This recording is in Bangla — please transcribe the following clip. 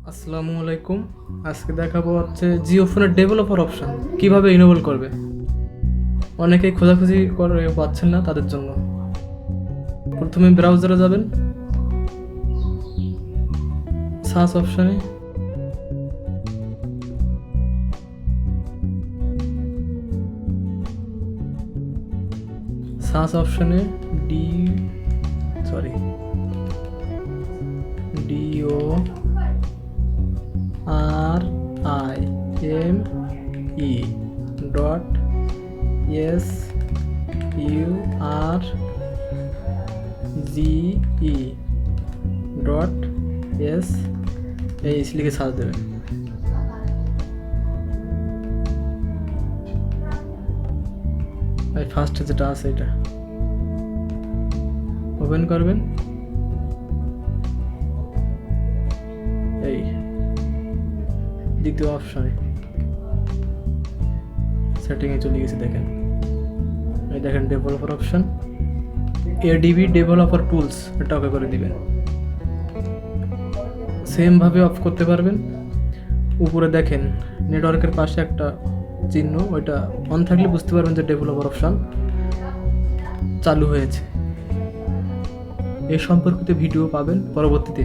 আসসালামু আলাইকুম। আজকে দেখাবো হচ্ছে জিও ফোনের ডেভেলপার অপশন কিভাবে ইনেবল করবে। অনেকেই খোঁজাখুঁজি করে পাচ্ছেন না, তাদের জন্য প্রথমে ব্রাউজারে যাবেন, সার্চ অপশনে DORIME.SURGE.S লিখে সার্চ দেবেন। ফার্স্ট যেটা আছে এটা ওপেন করবেন। এই দ্বিতীয় অপশনে সেটিংয়ে চলে গেছে, দেখেন এই দেখেন developer option, ADB developer tools, এটা ওকে করে দিবেন। সেম ভাবে অফ করতে পারবেন। উপরে দেখেন নেটওয়ার্কের পাশে একটা চিহ্ন, ওইটা অন থাকলে বুঝতে পারবেন যে ডেভেলপার অপশন চালু হয়েছে। এই সম্পর্কিত ভিডিও পাবেন পরবর্তীতে।